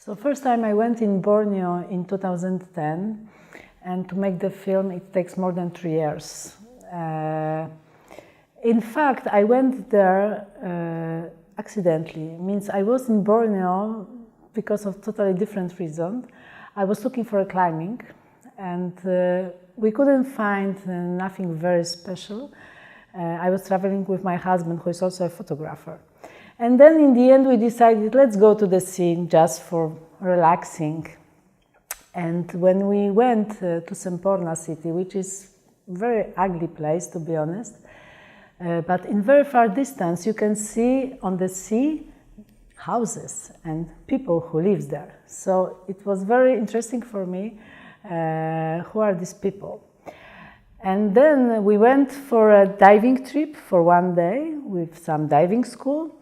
So first time I went in Borneo in 2010, and to make the film it takes more than 3 years. In fact, I went there accidentally. Means I was in Borneo because of totally different reason. I was looking for a climbing, and we couldn't find nothing very special. I was traveling with my husband, who is also a photographer. And then in the end we decided, let's go to the sea just for relaxing. And when we went to Semporna city, which is a very ugly place to be honest, but in very far distance you can see on the sea houses and people who live there. So it was very interesting for me, who are these people? And then we went for a diving trip for 1 day with some diving school.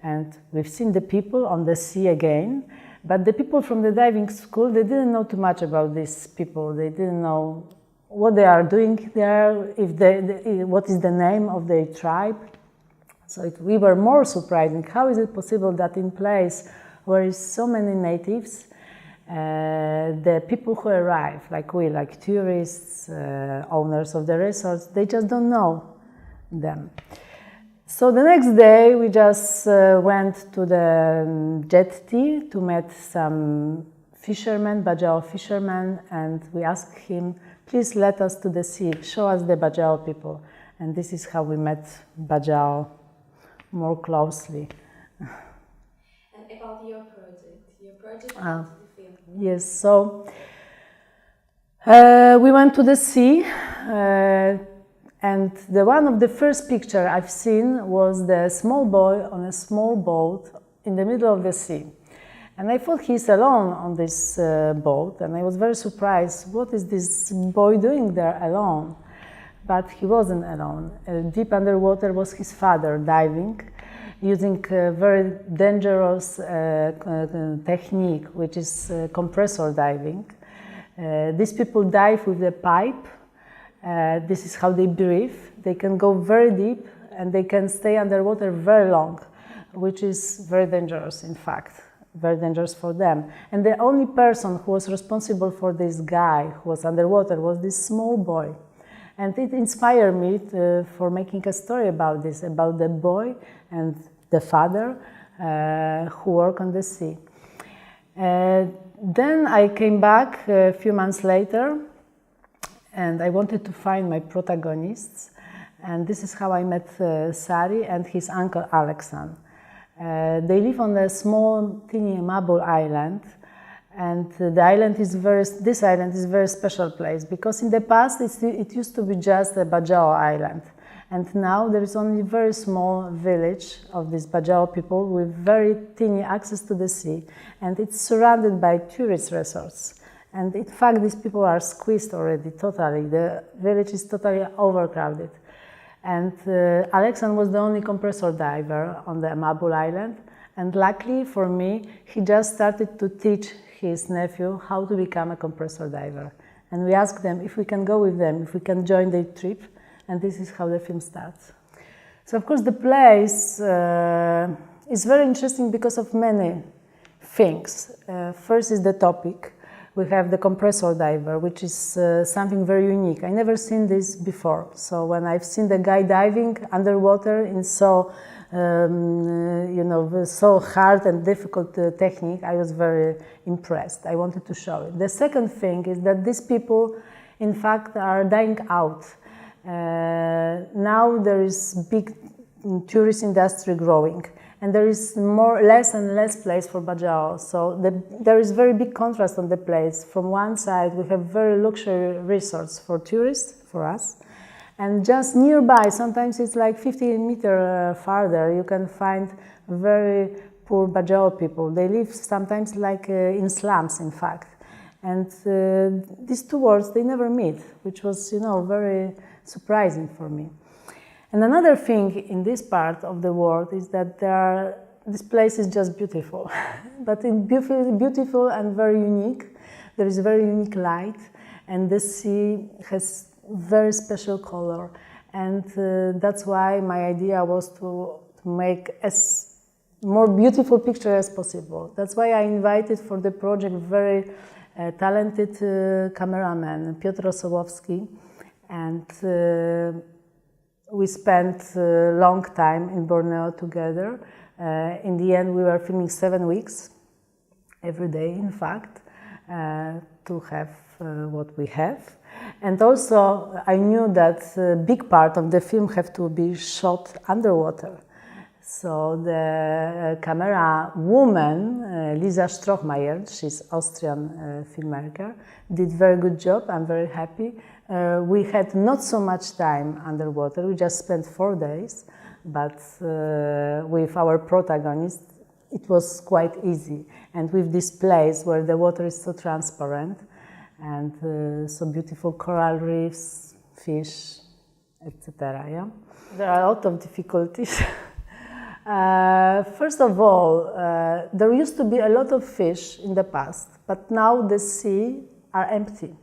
And we've seen the people on the sea again, but the people from the diving school, they didn't know too much about these people. They didn't know what they are doing there, what is the name of their tribe. So we were more surprising. How is it possible that in place where is so many natives, the people who arrive, like we, like tourists, owners of the resorts, they just don't know them. So the next day we just went to the jetty to meet some fishermen, Bajau fishermen, and we asked him, please let us to the sea, show us the Bajau people. And this is how we met Bajau more closely. And about your project about the film. Yes, so we went to the sea. And one of the first pictures I've seen was the small boy on a small boat in the middle of the sea. And I thought he's alone on this boat, and I was very surprised. What is this boy doing there alone? But he wasn't alone. Deep underwater was his father diving, using a very dangerous technique, which is compressor diving. These people dive with a pipe. This is how they breathe. They can go very deep and they can stay underwater very long, which is very dangerous, in fact, very dangerous for them. And the only person who was responsible for this guy who was underwater was this small boy. And it inspired me for making a story about this, about the boy and the father who work on the sea. Then I came back a few months later, and I wanted to find my protagonists, and this is how I met Sari and his uncle Alexan. They live on a small, teeny Mabul island, and this island is a very special place because in the past it used to be just a Bajau island, and now there is only a very small village of these Bajau people with very teeny access to the sea, and it's surrounded by tourist resorts. And in fact, these people are squeezed already totally. The village is totally overcrowded. And Alexan was the only compressor diver on the Mabul Island. And luckily for me, he just started to teach his nephew how to become a compressor diver. And we asked them if we can go with them, if we can join their trip. And this is how the film starts. So of course the place is very interesting because of many things. First is the topic. We have the compressor diver, which is something very unique. I never seen this before. So when I've seen the guy diving underwater in so hard and difficult technique, I was very impressed. I wanted to show it. The second thing is that these people, in fact, are dying out. Now there is big tourist industry growing. And there is less and less place for Bajau. So there is very big contrast on the place. From one side, we have very luxury resorts for tourists, for us. And just nearby, sometimes it's like 50 meters farther, you can find very poor Bajau people. They live sometimes like in slums, in fact. And these two worlds, they never meet, which was, very surprising for me. And another thing in this part of the world is that this place is just beautiful, but it's beautiful and very unique. There is very unique light, and the sea has very special color. And that's why my idea was to make as more beautiful picture as possible. That's why I invited for the project very talented cameraman, Piotr Osołowski, and we spent a long time in Borneo together. In the end, we were filming 7 weeks, every day, in fact, to have what we have. And also, I knew that a big part of the film have to be shot underwater. So the camera woman, Lisa Strohmayer, she's Austrian filmmaker, did very good job. I'm very happy. We had not so much time underwater. We just spent 4 days, but with our protagonist, it was quite easy. And with this place where the water is so transparent and so beautiful coral reefs, fish, etc. Yeah? There are a lot of difficulties. First of all, there used to be a lot of fish in the past, but now the sea are empty.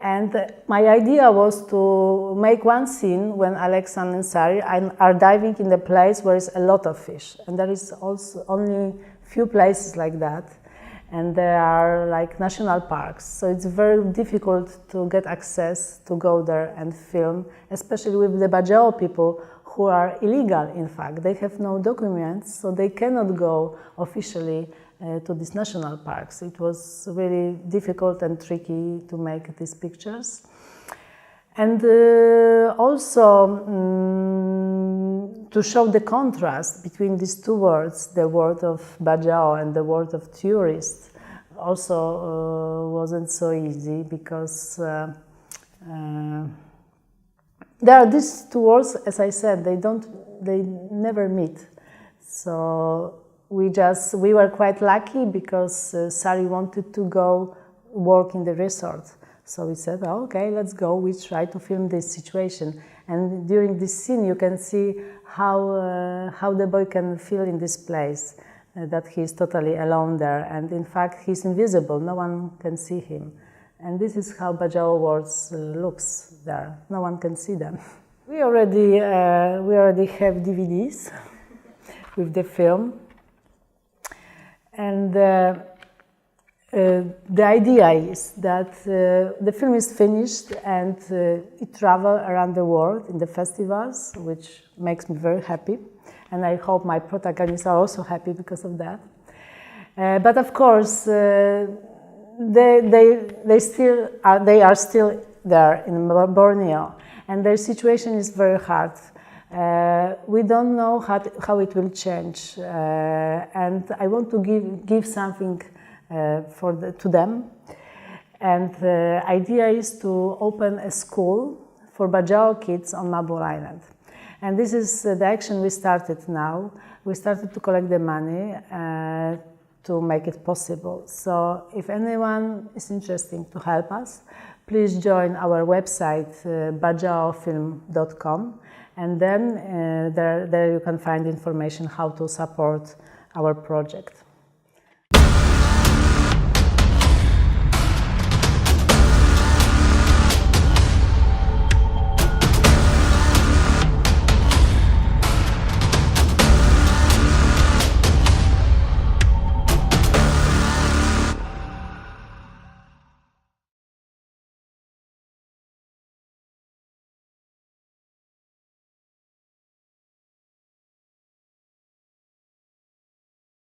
And my idea was to make one scene when Alexan and Sari are diving in the place where is a lot of fish. And there is also only few places like that. And there are like national parks. So it's very difficult to get access to go there and film, especially with the Bajau people who are illegal, in fact. They have no documents, so they cannot go officially to these national parks. It was really difficult and tricky to make these pictures. And also to show the contrast between these two worlds, the world of Bajau and the world of tourists, also wasn't so easy because there are these two worlds, as I said, they never meet. So we were quite lucky because Sari wanted to go work in the resort. So we said, oh, okay, let's go. We try to film this situation. And during this scene, you can see how the boy can feel in this place, that he's totally alone there. And in fact, he's invisible. No one can see him. And this is how Bajau worlds looks there. No one can see them. We already have DVDs with the film. And the idea is that the film is finished and it travels around the world in the festivals, which makes me very happy. And I hope my protagonists are also happy because of that. But of course, they are still there in Borneo, and their situation is very hard. We don't know how it will change, and I want to give something to them. And the idea is to open a school for Bajau kids on Mabul Island. And this is the action we started now. We started to collect the money to make it possible. So if anyone is interested to help us, please join our website, bajaufilm.com, and then there you can find information how to support our project.